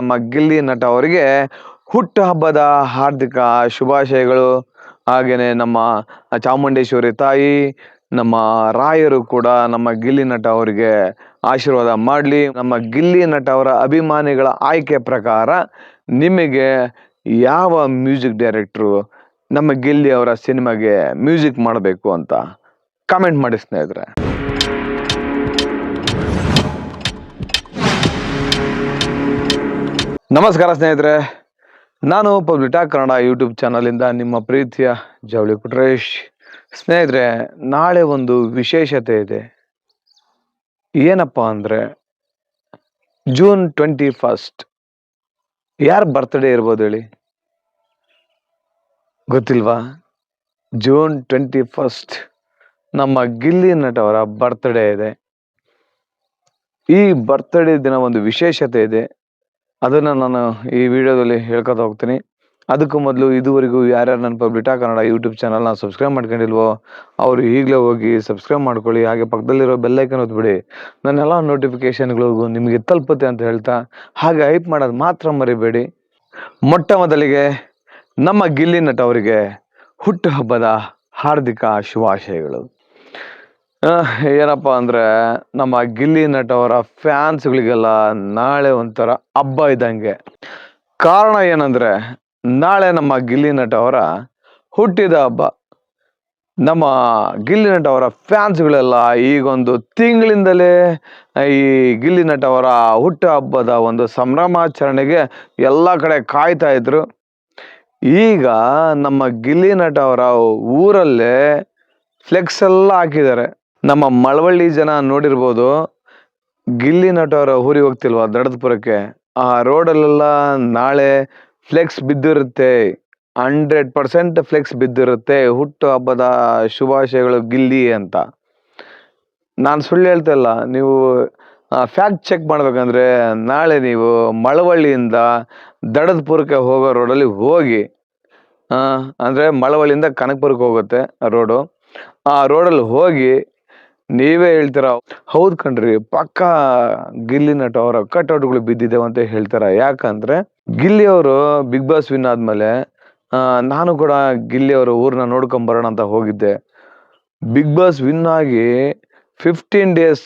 ನಮ್ಮ ಗಿಲ್ಲಿ ನಟ ಅವರಿಗೆ ಹುಟ್ಟುಹಬ್ಬದ ಹಾರ್ದಿಕ ಶುಭಾಶಯಗಳು. ಹಾಗೆಯೇ ನಮ್ಮ ಚಾಮುಂಡೇಶ್ವರಿ ತಾಯಿ, ನಮ್ಮ ರಾಯರು ಕೂಡ ನಮ್ಮ ಗಿಲ್ಲಿ ನಟ ಅವರಿಗೆ ಆಶೀರ್ವಾದ ಮಾಡಲಿ. ನಮ್ಮ ಗಿಲ್ಲಿ ನಟ ಅವರ ಅಭಿಮಾನಿಗಳ ಆಯ್ಕೆ ಪ್ರಕಾರ ನಿಮಗೆ ಯಾವ ಮ್ಯೂಸಿಕ್ ಡೈರೆಕ್ಟ್ರು ನಮ್ಮ ಗಿಲ್ಲಿ ಅವರ ಸಿನಿಮಾಗೆ ಮ್ಯೂಸಿಕ್ ಮಾಡಬೇಕು ಅಂತ ಕಾಮೆಂಟ್ ಮಾಡಿ ಸ್ನೇಹಿತರೆ. ನಮಸ್ಕಾರ ಸ್ನೇಹಿತರೆ, ನಾನು ಪಬ್ಲಿಕ್ ಟಾಕ್ ಕನ್ನಡ ಯೂಟ್ಯೂಬ್ ಚಾನಲಿಂದ ನಿಮ್ಮ ಪ್ರೀತಿಯ ಜವಳಿ ಪುಟ್ರೇಶ್. ಸ್ನೇಹಿತರೆ, ನಾಳೆ ಒಂದು ವಿಶೇಷತೆ ಇದೆ. ಏನಪ್ಪ ಅಂದರೆ ಜೂನ್ 21 ಯಾರ ಬರ್ತ್ಡೇ ಇರ್ಬೋದು ಹೇಳಿ? ಗೊತ್ತಿಲ್ವಾ? ಜೂನ್ 21 ನಮ್ಮ ಗಿಲ್ಲಿ ನಟ ಅವರ ಬರ್ತ್ಡೇ ಇದೆ. ಈ ಬರ್ತ್ಡೇ ದಿನ ಒಂದು ವಿಶೇಷತೆ ಇದೆ, ಅದನ್ನು ನಾನು ಈ ವಿಡಿಯೋದಲ್ಲಿ ಹೇಳ್ಕೊತಾ ಹೋಗ್ತೀನಿ. ಅದಕ್ಕೂ ಮೊದಲು ಇದುವರೆಗೂ ಯಾರ್ಯಾರು ನನ್ನ ಪಬ್ಲಿಕ್ ಟಾಕ್ ಕನ್ನಡ ಯೂಟ್ಯೂಬ್ ಚಾನಲ್ನ ಸಬ್ಸ್ಕ್ರೈಬ್ ಮಾಡ್ಕೊಂಡಿಲ್ವೋ ಅವರು ಈಗಲೇ ಹೋಗಿ ಸಬ್ಸ್ಕ್ರೈಬ್ ಮಾಡ್ಕೊಳ್ಳಿ. ಹಾಗೆ ಪಕ್ಕದಲ್ಲಿರೋ ಬೆಲ್ಲೈಕನ್ ಒತ್ಬಿಡಿ, ನನ್ನೆಲ್ಲ ನೋಟಿಫಿಕೇಶನ್ಗಳಿಗೂ ನಿಮಗೆ ತಲುಪುತ್ತೆ ಅಂತ ಹೇಳ್ತಾ, ಹಾಗೆ ಹೈಪ್ ಮಾಡೋದು ಮಾತ್ರ ಮರಿಬೇಡಿ. ಮೊಟ್ಟ ಮೊದಲಿಗೆ ನಮ್ಮ ಗಿಲ್ಲಿ ನಟ ಅವರಿಗೆ ಹುಟ್ಟುಹಬ್ಬದ ಹಾರ್ದಿಕ ಶುಭಾಶಯಗಳು. ಏನಪ್ಪ ಅಂದರೆ ನಮ್ಮ ಗಿಲ್ಲಿ ನಟ ಅವರ ಫ್ಯಾನ್ಸ್ಗಳಿಗೆಲ್ಲ ನಾಳೆ ಒಂಥರ ಹಬ್ಬ ಇದ್ದಂಗೆ. ಕಾರಣ ಏನಂದರೆ ನಾಳೆ ನಮ್ಮ ಗಿಲ್ಲಿ ನಟ ಅವರ ಹುಟ್ಟಿದ ಹಬ್ಬ. ನಮ್ಮ ಗಿಲ್ಲಿ ನಟ ಅವರ ಫ್ಯಾನ್ಸ್ಗಳೆಲ್ಲ ಈಗೊಂದು ತಿಂಗಳಿಂದಲೇ ಈ ಗಿಲ್ಲಿ ನಟ ಅವರ ಹುಟ್ಟು ಹಬ್ಬದ ಒಂದು ಸಂಭ್ರಮಾಚರಣೆಗೆ ಎಲ್ಲ ಕಡೆ ಕಾಯ್ತಾ ಇದ್ರು. ಈಗ ನಮ್ಮ ಗಿಲ್ಲಿ ನಟ ಅವರ ಊರಲ್ಲೇ ಫ್ಲೆಕ್ಸ್ ಎಲ್ಲ ಹಾಕಿದ್ದಾರೆ. ನಮ್ಮ ಮಳವಳ್ಳಿ ಜನ ನೋಡಿರ್ಬೋದು, ಗಿಲ್ಲಿ ನಟ ಅವರ ಊರಿಗೆ ಹೋಗ್ತಿಲ್ವಾ ದಡದಪುರಕ್ಕೆ, ಆ ರೋಡಲ್ಲೆಲ್ಲ ನಾಳೆ ಫ್ಲೆಕ್ಸ್ ಬಿದ್ದಿರುತ್ತೆ. 100% ಫ್ಲೆಕ್ಸ್ ಬಿದ್ದಿರುತ್ತೆ, ಹುಟ್ಟು ಹಬ್ಬದ ಶುಭಾಶಯಗಳು ಗಿಲ್ಲಿ ಅಂತ. ನಾನು ಸುಳ್ಳು ಹೇಳ್ತಾ ಇಲ್ಲ, ನೀವು ಫ್ಯಾಕ್ಟ್ ಚೆಕ್ ಮಾಡ್ಬೇಕಂದ್ರೆ ನಾಳೆ ನೀವು ಮಳವಳ್ಳಿಯಿಂದ ದಡದಪುರಕ್ಕೆ ಹೋಗೋ ರೋಡಲ್ಲಿ ಹೋಗಿ, ಅಂದರೆ ಮಳವಳ್ಳಿಯಿಂದ ಕನಕಪುರಕ್ಕೆ ಹೋಗುತ್ತೆ ರೋಡು, ಆ ರೋಡಲ್ಲಿ ಹೋಗಿ ನೀವೇ ಹೇಳ್ತೀರ, ಹೌದು ಕಣ್ರಿ ಪಕ್ಕ ಗಿಲ್ಲಿ ನಟ ಅವರ ಕಟ್ಔಟ್ಗಳು ಬಿದ್ದಿದ್ದೇವೆ ಅಂತ ಹೇಳ್ತಾರ. ಯಾಕಂದ್ರೆ ಗಿಲ್ಲಿ ಅವರು ಬಿಗ್ ಬಾಸ್ ವಿನ್ ಆದ್ಮೇಲೆ ನಾನು ಕೂಡ ಗಿಲ್ಲಿ ಅವರ ಊರನ್ನ ನೋಡ್ಕೊಂಬರೋಣ ಅಂತ ಹೋಗಿದ್ದೆ. ಬಿಗ್ ಬಾಸ್ ವಿನ್ ಆಗಿ 15 days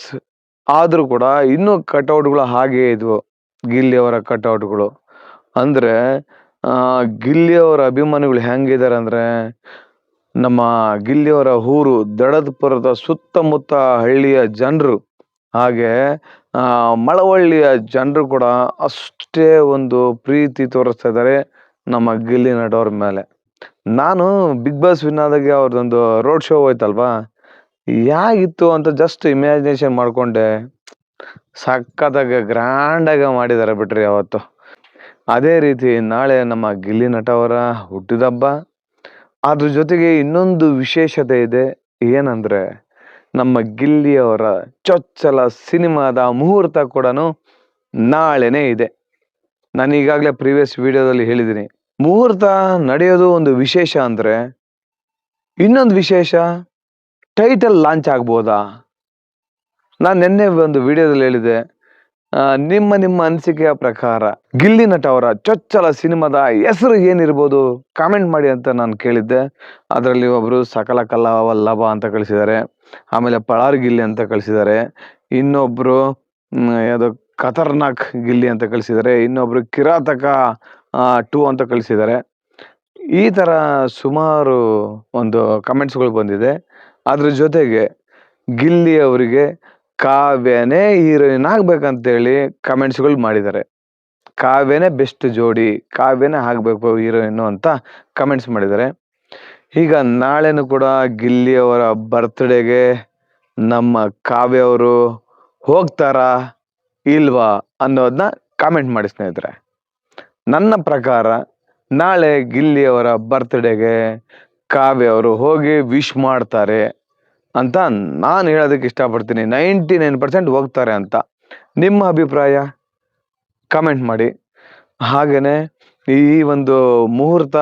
ಆದರೂ ಕೂಡ ಇನ್ನೂ ಕಟ್ಔಟ್ಗಳು ಹಾಗೇ ಇದ್ವು, ಗಿಲ್ಲಿ ಅವರ ಕಟ್ಔಟ್ಗಳು. ಅಂದರೆ ಗಿಲ್ಲಿ ಅವರ ಅಭಿಮಾನಿಗಳು ಹೆಂಗಿದ್ದಾರೆ ಅಂದರೆ, ನಮ್ಮ ಗಿಲ್ಲಿಯವರ ಊರು ದಡದಪುರದ ಸುತ್ತಮುತ್ತ ಹಳ್ಳಿಯ ಜನರು, ಹಾಗೆ ಮಳವಳ್ಳಿಯ ಜನರು ಕೂಡ ಅಷ್ಟೇ ಒಂದು ಪ್ರೀತಿ ತೋರಿಸ್ತಾ ಇದ್ದಾರೆ ನಮ್ಮ ಗಿಲ್ಲಿ ನಟ ಅವ್ರ ಮೇಲೆ. ನಾನು ಬಿಗ್ ಬಾಸ್ ವಿನ್ ಆದಾಗೆ ಅವ್ರದ್ದೊಂದು ರೋಡ್ ಶೋ ಹೋಯ್ತಲ್ವಾ, ಹೇಗಿತ್ತು ಅಂತ ಜಸ್ಟ್ ಇಮ್ಯಾಜಿನೇಷನ್ ಮಾಡಿಕೊಂಡೆ. ಸಖತ್ತಾಗಿ ಗ್ರ್ಯಾಂಡಾಗಿ ಮಾಡಿದ್ದಾರೆ ಬಿಟ್ರಿ ಅವತ್ತು. ಅದೇ ರೀತಿ ನಾಳೆ ನಮ್ಮ ಗಿಲ್ಲಿ ನಟ ಅವರ ಹುಟ್ಟಿದಬ್ಬ. ಅದ್ರ ಜೊತೆಗೆ ಇನ್ನೊಂದು ವಿಶೇಷತೆ ಇದೆ. ಏನಂದರೆ ನಮ್ಮ ಗಿಲ್ಲಿಯವರ ಚೊಚ್ಚಲ ಸಿನಿಮಾದ ಮುಹೂರ್ತ ಕೂಡ ನಾಳೆನೇ ಇದೆ. ನಾನು ಈಗಾಗಲೇ ಪ್ರೀವಿಯಸ್ ವಿಡಿಯೋದಲ್ಲಿ ಹೇಳಿದ್ದೀನಿ. ಮುಹೂರ್ತ ನಡೆಯೋದು ಒಂದು ವಿಶೇಷ ಅಂದರೆ, ಇನ್ನೊಂದು ವಿಶೇಷ ಟೈಟಲ್ ಲಾಂಚ್ ಆಗ್ಬೋದಾ? ನಾನು ನಿನ್ನೆ ಒಂದು ವಿಡಿಯೋದಲ್ಲಿ ಹೇಳಿದೆ, ನಿಮ್ಮ ಅನಿಸಿಕೆಯ ಪ್ರಕಾರ ಗಿಲ್ಲಿ ನಟ ಅವರ ಚೊಚ್ಚಲ ಸಿನಿಮಾದ ಹೆಸರು ಏನಿರ್ಬೋದು ಕಾಮೆಂಟ್ ಮಾಡಿ ಅಂತ ನಾನು ಕೇಳಿದ್ದೆ. ಅದರಲ್ಲಿ ಒಬ್ಬರು ಸಕಲ ಕಲಾವಲ್ಲಭ ಅಂತ ಕಳಿಸಿದ್ದಾರೆ, ಆಮೇಲೆ ಪಳಾರ್ ಗಿಲ್ಲಿ ಅಂತ ಕಳಿಸಿದ್ದಾರೆ, ಇನ್ನೊಬ್ಬರು ಯಾವುದೋ ಖತರ್ನಾಕ್ ಗಿಲ್ಲಿ ಅಂತ ಕಳಿಸಿದ್ದಾರೆ, ಇನ್ನೊಬ್ಬರು ಕಿರಾತಕ 2 ಅಂತ ಕಳಿಸಿದ್ದಾರೆ. ಈ ಥರ ಸುಮಾರು ಒಂದು ಕಮೆಂಟ್ಸ್ಗಳು ಬಂದಿದೆ. ಅದ್ರ ಜೊತೆಗೆ ಗಿಲ್ಲಿ ಅವರಿಗೆ ಕಾವ್ಯನೇ ಹೀರೋಯಿನ್ ಆಗ್ಬೇಕಂತೇಳಿ ಕಮೆಂಟ್ಸ್ಗಳು ಮಾಡಿದ್ದಾರೆ. ಕಾವ್ಯನೇ ಬೆಸ್ಟ್ ಜೋಡಿ, ಕಾವ್ಯನೇ ಆಗಬೇಕು ಹೀರೋಯಿನ್ನು ಅಂತ ಕಮೆಂಟ್ಸ್ ಮಾಡಿದ್ದಾರೆ. ಈಗ ನಾಳೆನೂ ಕೂಡ ಗಿಲ್ಲಿ ಅವರ ಬರ್ತ್ಡೇಗೆ ನಮ್ಮ ಕಾವ್ಯ ಅವರು ಹೋಗ್ತಾರಾ ಇಲ್ವಾ ಅನ್ನೋದನ್ನ ಕಾಮೆಂಟ್ ಮಾಡಿ ಸ್ನೇಹಿತರೆ. ನನ್ನ ಪ್ರಕಾರ ನಾಳೆ ಗಿಲ್ಲಿ ಅವರ ಬರ್ತ್ಡೇಗೆ ಕಾವ್ಯ ಅವರು ಹೋಗಿ ವಿಶ್ ಮಾಡ್ತಾರೆ ಅಂತ ನಾನು ಹೇಳೋದಕ್ಕೆ ಇಷ್ಟಪಡ್ತೀನಿ. 99% ಹೋಗ್ತಾರೆ ಅಂತ. ನಿಮ್ಮ ಅಭಿಪ್ರಾಯ ಕಮೆಂಟ್ ಮಾಡಿ. ಹಾಗೆಯೇ ಈ ಒಂದು ಮುಹೂರ್ತ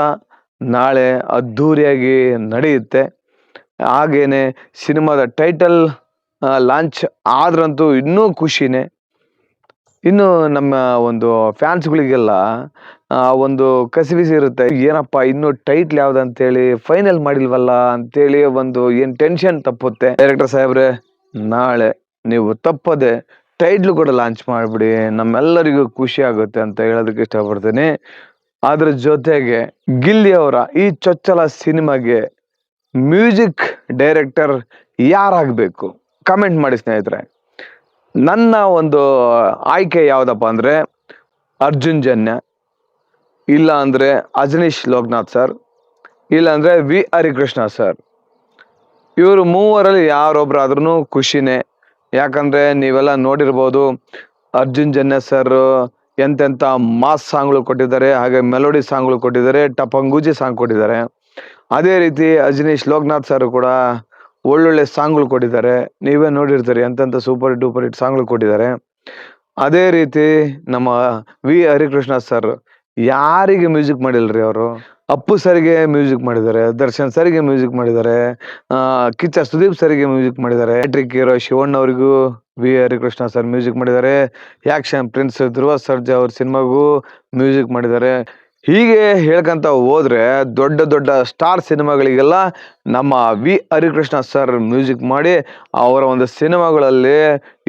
ನಾಳೆ ಅದ್ಧೂರಿಯಾಗಿ ನಡೆಯುತ್ತೆ. ಹಾಗೇನೆ ಸಿನಿಮಾದ ಟೈಟಲ್ ಲಾಂಚ್ ಆದ್ರಂತೂ ಇನ್ನೂ ಖುಷಿನೇ. ಇನ್ನು ನಮ್ಮ ಒಂದು ಫ್ಯಾನ್ಸ್ಗಳಿಗೆಲ್ಲ ಒಂದು ಕಸಿವಿಸಿ ಇರುತ್ತೆ, ಏನಪ್ಪ ಇನ್ನು ಟೈಟ್ಲ್ ಯಾವ್ದಂತೇಳಿ ಫೈನಲ್ ಮಾಡಿಲ್ವಲ್ಲ ಅಂತೇಳಿ ಒಂದು ಏನ್ ಟೆನ್ಷನ್ ತಪ್ಪುತ್ತೆ. ಡೈರೆಕ್ಟರ್ ಸಾಹೇಬ್ರೆ, ನಾಳೆ ನೀವು ತಪ್ಪದೆ ಟೈಟ್ಲ್ ಕೂಡ ಲಾಂಚ್ ಮಾಡ್ಬಿಡಿ, ನಮ್ಮೆಲ್ಲರಿಗೂ ಖುಷಿ ಆಗುತ್ತೆ ಅಂತ ಹೇಳೋದಕ್ಕೆ ಇಷ್ಟಪಡ್ತೀನಿ. ಅದ್ರ ಜೊತೆಗೆ ಗಿಲ್ಲಿ ಅವರ ಈ ಚೊಚ್ಚಲ ಸಿನಿಮಾಗೆ ಮ್ಯೂಸಿಕ್ ಡೈರೆಕ್ಟರ್ ಯಾರಾಗಬೇಕು ಕಮೆಂಟ್ ಮಾಡಿ ಸ್ನೇಹಿತರೆ. ನನ್ನ ಒಂದು ಆಯ್ಕೆ ಯಾವ್ದಪ್ಪ ಅಂದ್ರೆ ಅರ್ಜುನ್ ಜನ್ಯ, ಇಲ್ಲ ಅಂದ್ರೆ ಅಜನೀಶ್ ಲೋಕನಾಥ್ ಸರ್, ಇಲ್ಲ ಅಂದ್ರೆ ವಿ ಹರಿಕೃಷ್ಣ ಸರ್. ಇವರು ಮೂವರಲ್ಲಿ ಯಾರೊಬ್ರಾದ್ರೂ ಖುಷಿನೇ. ಯಾಕಂದ್ರೆ ನೀವೆಲ್ಲ ನೋಡಿರ್ಬೋದು, ಅರ್ಜುನ್ ಜನ್ಯ ಸರ್ ಎಂತೆಂಥ ಮಾಸ್ ಸಾಂಗ್ಗಳು ಕೊಟ್ಟಿದ್ದಾರೆ, ಹಾಗೆ ಮೆಲೋಡಿ ಸಾಂಗ್ಗಳು ಕೊಟ್ಟಿದ್ದಾರೆ, ಟಪಂಗೂಜಿ ಸಾಂಗ್ ಕೊಟ್ಟಿದ್ದಾರೆ. ಅದೇ ರೀತಿ ಅಜನೀಶ್ ಲೋಕನಾಥ್ ಸರ್ ಕೂಡ ಒಳ್ಳೊಳ್ಳೆ ಸಾಂಗ್ಗಳು ಕೊಟ್ಟಿದ್ದಾರೆ, ನೀವೇ ನೋಡಿರ್ತೀರಿ ಎಂತೆಂಥ ಸೂಪರ್ ಡೂಪರ್ ಹಿಟ್ ಸಾಂಗ್ಗಳು ಕೊಟ್ಟಿದ್ದಾರೆ. ಅದೇ ರೀತಿ ನಮ್ಮ ವಿ ಹರಿಕೃಷ್ಣ ಸರ್ ಯಾರಿಗೆ ಮ್ಯೂಸಿಕ್ ಮಾಡಿಲ್ರಿ ಅವರು. ಅಪ್ಪು ಸರ್ಗೆ ಮ್ಯೂಸಿಕ್ ಮಾಡಿದ್ದಾರೆ, ದರ್ಶನ್ ಸರ್ಗೆ ಮ್ಯೂಸಿಕ್ ಮಾಡಿದ್ದಾರೆ, ಕಿಚ್ಚ ಸುದೀಪ್ ಸರ್ಗೆ ಮ್ಯೂಸಿಕ್ ಮಾಡಿದ್ದಾರೆ, ಹ್ಯಾಟ್ರಿಕ್ ಹೀರೋ ಶಿವಣ್ಣ ಅವರಿಗೂ ವಿ ಹರಿಕೃಷ್ಣ ಸರ್ ಮ್ಯೂಸಿಕ್ ಮಾಡಿದ್ದಾರೆ, ಆಕ್ಷನ್ ಪ್ರಿನ್ಸ್ ಧ್ರುವ ಸರ್ಜಾ ಅವ್ರ ಸಿನಿಮಾಗೂ ಮ್ಯೂಸಿಕ್ ಮಾಡಿದ್ದಾರೆ. ಹೀಗೆ ಹೇಳ್ಕಂತ ಹೋದ್ರೆ ದೊಡ್ಡ ದೊಡ್ಡ ಸ್ಟಾರ್ ಸಿನಿಮಾಗಳಿಗೆಲ್ಲ ನಮ್ಮ ವಿ ಹರಿಕೃಷ್ಣ ಸರ್ ಮ್ಯೂಸಿಕ್ ಮಾಡಿ ಅವರ ಒಂದು ಸಿನಿಮಾಗಳಲ್ಲಿ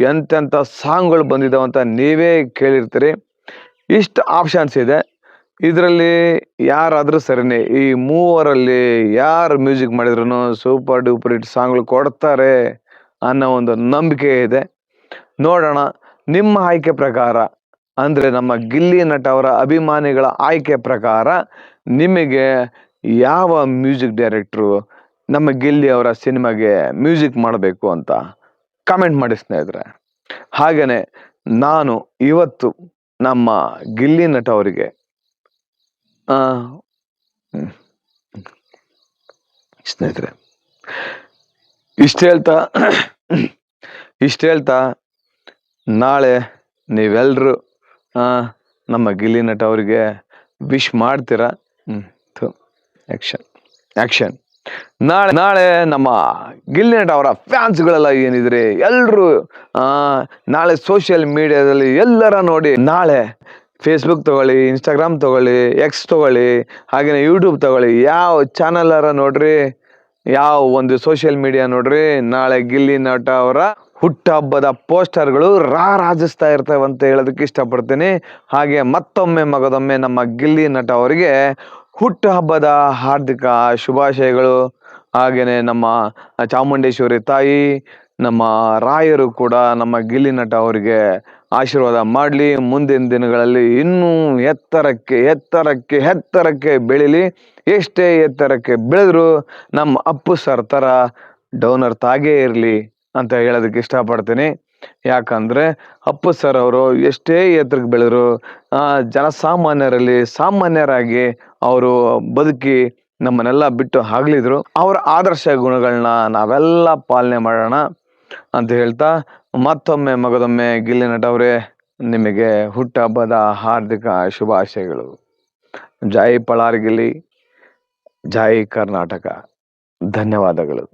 ಎಂತೆಂಥ ಸಾಂಗ್ಗಳು ಬಂದಿದ್ದಾವಂತ ನೀವೇ ಕೇಳಿರ್ತೀರಿ. ಇಷ್ಟು ಆಪ್ಷನ್ಸ್ ಇದೆ, ಇದರಲ್ಲಿ ಯಾರಾದರೂ ಸರಿನೇ. ಈ ಮೂವರಲ್ಲಿ ಯಾರು ಮ್ಯೂಸಿಕ್ ಮಾಡಿದ್ರು ಸೂಪರ್ ಡೂಪರ್ ಹಿಟ್ ಸಾಂಗ್ಗಳು ಕೊಡ್ತಾರೆ ಅನ್ನೋ ಒಂದು ನಂಬಿಕೆ ಇದೆ. ನೋಡೋಣ ನಿಮ್ಮ ಆಯ್ಕೆ ಪ್ರಕಾರ, ಅಂದ್ರೆ ನಮ್ಮ ಗಿಲ್ಲಿ ನಟ ಅವರ ಅಭಿಮಾನಿಗಳ ಆಯ್ಕೆ ಪ್ರಕಾರ ನಿಮಗೆ ಯಾವ ಮ್ಯೂಸಿಕ್ ಡೈರೆಕ್ಟ್ರು ನಮ್ಮ ಗಿಲ್ಲಿ ಅವರ ಸಿನಿಮಾಗೆ ಮ್ಯೂಸಿಕ್ ಮಾಡಬೇಕು ಅಂತ ಕಮೆಂಟ್ ಮಾಡಿ ಸ್ನೇಹಿತರೆ. ಹಾಗೇನೆ ನಾನು ಇವತ್ತು ನಮ್ಮ ಗಿಲ್ಲಿ ನಟ ಅವರಿಗೆ ಸ್ನೇಹಿತರೆ ಇಷ್ಟ ಹೇಳ್ತಾ ನಾಳೆ ನೀವೆಲ್ರು ನಮ್ಮ ಗಿಲ್ಲಿ ನಟ ಅವರಿಗೆ ವಿಶ್ ಮಾಡ್ತೀರಾ. ಆಕ್ಷನ್. ನಾಳೆ ನಮ್ಮ ಗಿಲ್ಲಿ ನಟ ಅವರ ಫ್ಯಾನ್ಸ್ಗಳೆಲ್ಲ ಏನಿದ್ರೆ ಎಲ್ರು ನಾಳೆ ಸೋಷಿಯಲ್ ಮೀಡಿಯಾದಲ್ಲಿ ಎಲ್ಲರ ನೋಡಿ, ನಾಳೆ ಫೇಸ್ಬುಕ್ ತಗೊಳ್ಳಿ, ಇನ್ಸ್ಟಾಗ್ರಾಮ್ ತಗೊಳ್ಳಿ, ಎಕ್ಸ್ ತಗೊಳ್ಳಿ, ಹಾಗೆಯೇ ಯೂಟ್ಯೂಬ್ ತಗೊಳ್ಳಿ, ಯಾವ ಚಾನಲ್ ನೋಡ್ರಿ, ಯಾವ ಒಂದು ಸೋಷಿಯಲ್ ಮೀಡಿಯಾ ನೋಡ್ರಿ, ನಾಳೆ ಗಿಲ್ಲಿ ನಟ ಅವರ ಹುಟ್ಟುಹಬ್ಬದ ಪೋಸ್ಟರ್ಗಳು ರಾರಾಜಿಸ್ತಾ ಇರ್ತವೆ ಅಂತ ಹೇಳೋದಕ್ಕೆ ಇಷ್ಟಪಡ್ತೀನಿ. ಹಾಗೆ ಮತ್ತೊಮ್ಮೆ ಮಗದೊಮ್ಮೆ ನಮ್ಮ ಗಿಲ್ಲಿ ನಟ ಅವರಿಗೆ ಹುಟ್ಟುಹಬ್ಬದ ಹಾರ್ದಿಕ ಶುಭಾಶಯಗಳು. ಹಾಗೇನೆ ನಮ್ಮ ಚಾಮುಂಡೇಶ್ವರಿ ತಾಯಿ, ನಮ್ಮ ರಾಯರು ಕೂಡ ನಮ್ಮ ಗಿಲ್ಲಿ ನಟ ಅವರಿಗೆ ಆಶೀರ್ವಾದ ಮಾಡಲಿ. ಮುಂದಿನ ದಿನಗಳಲ್ಲಿ ಇನ್ನೂ ಎತ್ತರಕ್ಕೆ ಎತ್ತರಕ್ಕೆ ಎತ್ತರಕ್ಕೆ ಬೆಳೀಲಿ. ಎಷ್ಟೇ ಎತ್ತರಕ್ಕೆ ಬೆಳೆದ್ರು ನಮ್ಮ ಅಪ್ಪು ಸರ್ ಥರ ಡೌನರ್ ತಾಗೇ ಇರಲಿ ಅಂತ ಹೇಳೋದಕ್ಕೆ ಇಷ್ಟಪಡ್ತೀನಿ. ಯಾಕಂದರೆ ಅಪ್ಪು ಸರ್ ಅವರು ಎಷ್ಟೇ ಎತ್ತರಕ್ಕೆ ಬೆಳೆದ್ರು ಜನಸಾಮಾನ್ಯರಲ್ಲಿ ಸಾಮಾನ್ಯರಾಗಿ ಅವರು ಬದುಕಿ ನಮ್ಮನ್ನೆಲ್ಲ ಬಿಟ್ಟು ಆಗಲಿದ್ರು. ಅವರ ಆದರ್ಶ ಗುಣಗಳನ್ನ ನಾವೆಲ್ಲ ಪಾಲನೆ ಮಾಡೋಣ ಅಂತ ಹೇಳ್ತಾ, ಮತ್ತೊಮ್ಮೆ ಮಗದೊಮ್ಮೆ ಗಿಲ್ಲಿ ನಟ ಅವರೇ, ನಿಮಗೆ ಹುಟ್ಟುಹಬ್ಬದ ಹಾರ್ದಿಕ ಶುಭಾಶಯಗಳು. ಜೈ ಪಳಾರ್ ಗಿಲ್ಲಿ, ಜೈ ಕರ್ನಾಟಕ. ಧನ್ಯವಾದಗಳು.